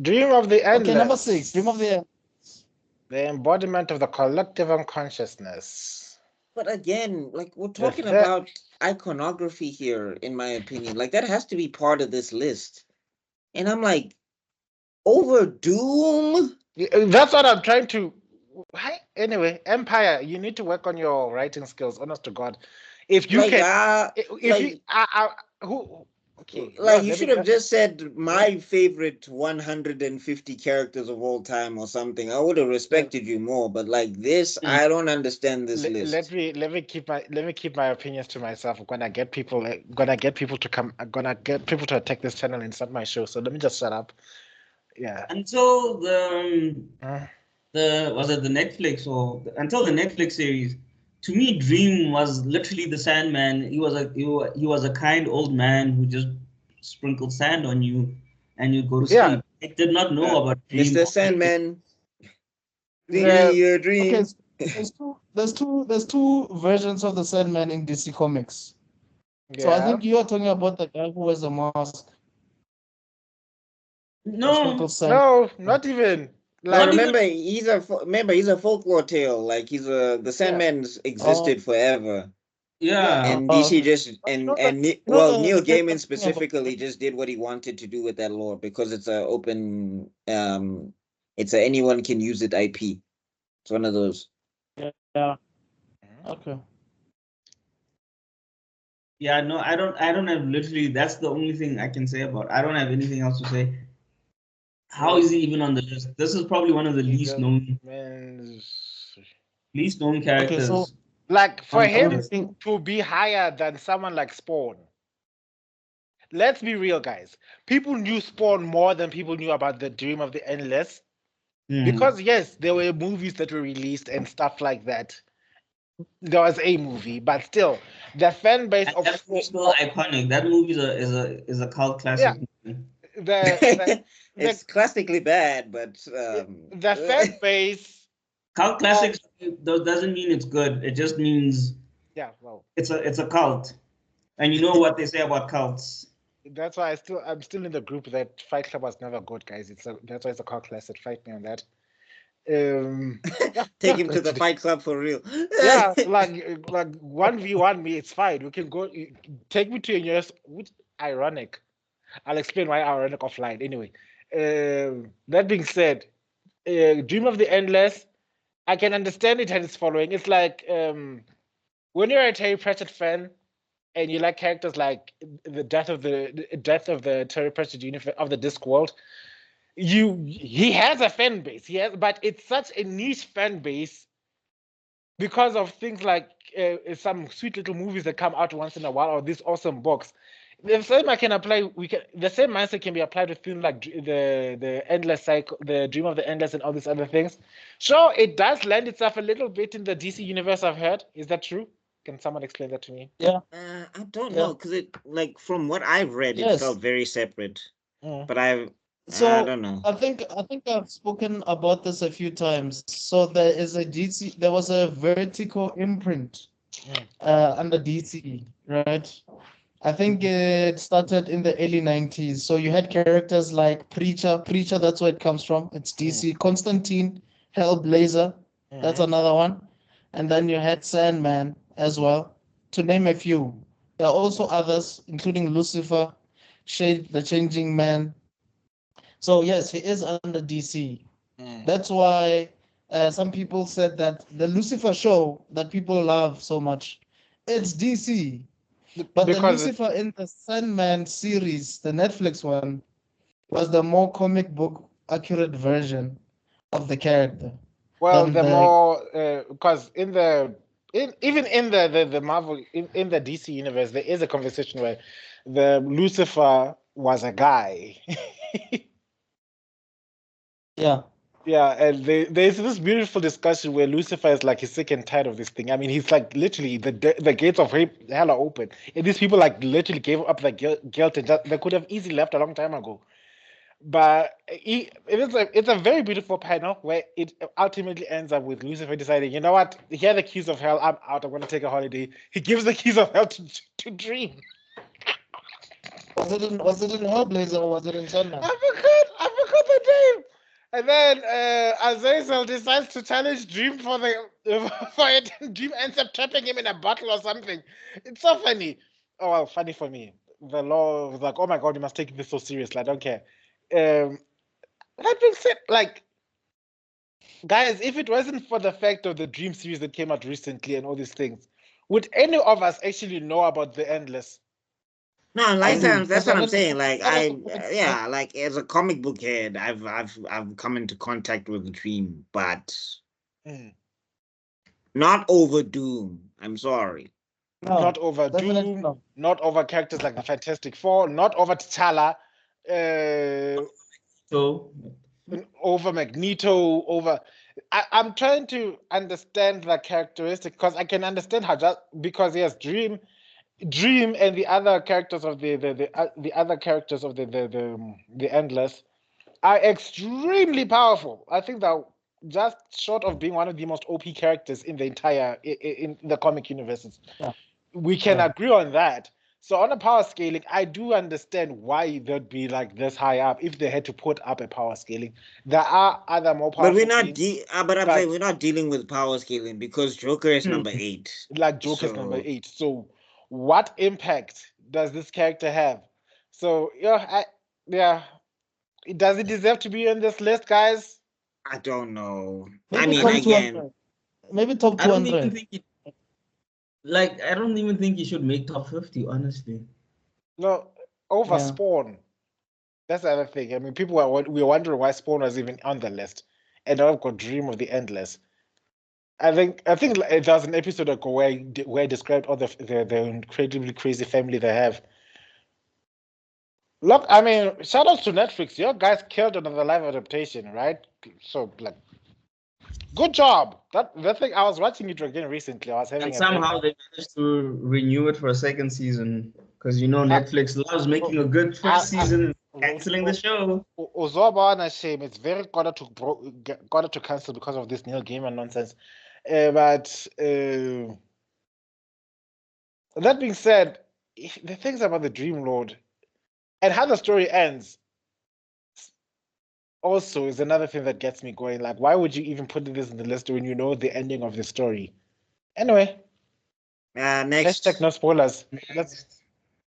Dream of the Okay, number 6. Dream of endless. The embodiment of the collective unconsciousness. But again, like we're The talking third. about iconography here, in my opinion. Like that has to be part of this list. And I'm like, over Doom? That's what I'm trying to. Anyway, Empire. You need to work on your writing skills. Honest to God, if you Like can, if you, like who, okay, like Lord, you let me. should have just said my favorite 150 characters of all time or something. I would have respected you more, but like this, I don't understand this Let list. me keep my opinions to myself. I'm gonna get people. Gonna get people to come. I'm gonna get people to attack this channel and start my show. So let me just shut up. Yeah. Until Uh, the was it the Netflix or until the Netflix series, to me, Dream was literally the Sandman. He was a kind old man who just sprinkled sand on you, and you go to yeah. sleep. I did not know about Dream. Mr. Sandman, bring me The your Okay, dream. so there's two versions of the Sandman in DC Comics. So I yeah. think you are talking about the guy who wears a mask that No, sprinkles sand. No, not even. No, not Like even. remember he's a folklore tale. Like the yeah. Sandman's Oh, existed forever. Yeah. Yeah, And DC okay. just But Neil the thing I'm Gaiman talking about. specifically just did what he wanted to do with that lore because it's a open it's a anyone can use it IP. It's one of those. Yeah. Okay. yeah. No, I don't. I don't have literally. That's the only thing I can say about. I don't have anything else to say. How Well, is he even on the list? This is probably one of the man's least known Okay. So characters like for on I'm him this. thinking. to be higher than someone like Spawn. Let's be real, guys. People knew Spawn more than people knew about the Dream of the Endless. Hmm. Because yes, there were movies that were released and stuff like that. There was a movie, but still, the fan base And of that Spawn, movie's still iconic. That movie is a cult yeah, classic movie. the the It's classically bad, but the fan base Cult of classics doesn't mean it's good. It just means yeah, well, it's a cult. And you know what they say about cults. that's why I'm still in the group that Fight Club was never good, guys. That's why it's a cult classic. Fight me on that. Yeah, take yeah, him to the actually. Fight Club for real. Yeah, like 1v1 me, it's fine. We can go take me to your nearest, which ironic. I'll explain why ironic offline. Anyway, that being said, Dream of the Endless, I can understand it and its following. It's like when you're a Terry Pratchett fan and you like characters like the death of the Terry Pratchett universe of the Discworld, he has a fan base. But it's such a niche fan base because of things like some sweet little movies that come out once in a while or these awesome books. The same I can apply. The same mindset can be applied with things like the endless cycle, the dream of the endless, and all these other things. Sure, it does lend itself a little bit in the DC universe. I've heard. Is that true? Can someone explain that to me? Yeah. I don't Yeah. know because it like from what I've read, it Yes. felt very separate. Mm. But I So don't know. I think I've spoken about this a few times. So there was a vertical imprint Mm. under DC, right? I think it started in the early 90s. So you had characters like Preacher, that's where it comes from. It's Mm. DC. Constantine, Hellblazer, that's Mhm. another one. And then you had Sandman as well, to name a few. There are also others, including Lucifer, Shade, the Changing Man. So yes, he is under DC. Mm. That's why some people said that the Lucifer show that people love so much, it's DC. But the Because Lucifer in the Sandman series, the Netflix one, was the more comic book accurate version of the character well, than the the more because even in the Marvel in the DC universe, there is a conversation where the Lucifer was a guy. yeah. Yeah, and there's this beautiful discussion where Lucifer is like he's sick and tired of this thing. I mean, he's like literally the gates of hell are open, and these people like literally gave up the guilt and they could have easily left a long time ago. But it's a very beautiful panel where it ultimately ends up with Lucifer deciding, you know what, here are the keys of hell. I'm out. I'm going to take a holiday. He gives the keys of hell to Dream. Was it in Hellblazer or was it in Sandman? I forgot. I forgot the And then Azazel decides to challenge Dream for it, and Dream ends up trapping him in a bottle or something. It's so funny. Oh well, funny for me. The law was like, oh my god, you must take this so seriously. I don't care. That being said, like, guys, if it wasn't for the fact of the Dream series that came out recently and all these things, would any of us actually know about the Endless? No, like do. that's what I'm saying. Like Yeah. like as a comic book head, I've come into contact with the Dream, but Mm. not over Doom. I'm sorry. No, Not over definitely Doom, not. not over characters like the Fantastic Four, not over T'Challa, So over Magneto, over. I'm trying to understand the characteristic because I can understand how just because yes, Dream, and the other characters of the other characters of the Endless are extremely powerful. I think that just short of being one of the most OP characters in the entire in the comic universes, Yeah. we can Yeah. agree on that. So on a power scaling, I do understand why they'd be like this high up if they had to put up a power scaling. There are other more But we're powerful not beings, but I'm saying but we're not dealing with power scaling because Joker is number 8. like Joker's number So 8. So what impact does this character have? So yeah, does it deserve to be on this list, guys? I don't know. I Maybe mean, top again, 200. Maybe top I don't even 200. think it. Like I don't even think he should make top 50. Honestly. No, over Yeah. Spawn. That's the other thing. I mean, people we were wondering why Spawn was even on the list, and now I've got Dream of the Endless. I think there was an episode ago where I described all the incredibly crazy family they have. Look, I mean, shout out to Netflix. Your guys killed another live adaptation, right? So like, good job. That thing I was watching it again recently. I was having And a bit. somehow they managed to renew it for a second season because you know I, Netflix loves making a good I, first season and canceling the I, show. Uzoba and a shame. It's very got to cancel because of this Neil Gaiman nonsense. But that being said, the things about the Dream Lord and how the story ends also is another thing that gets me going. Like, why would you even put this in the list when you know the ending of the story? Anyway, next. hashtag no spoilers.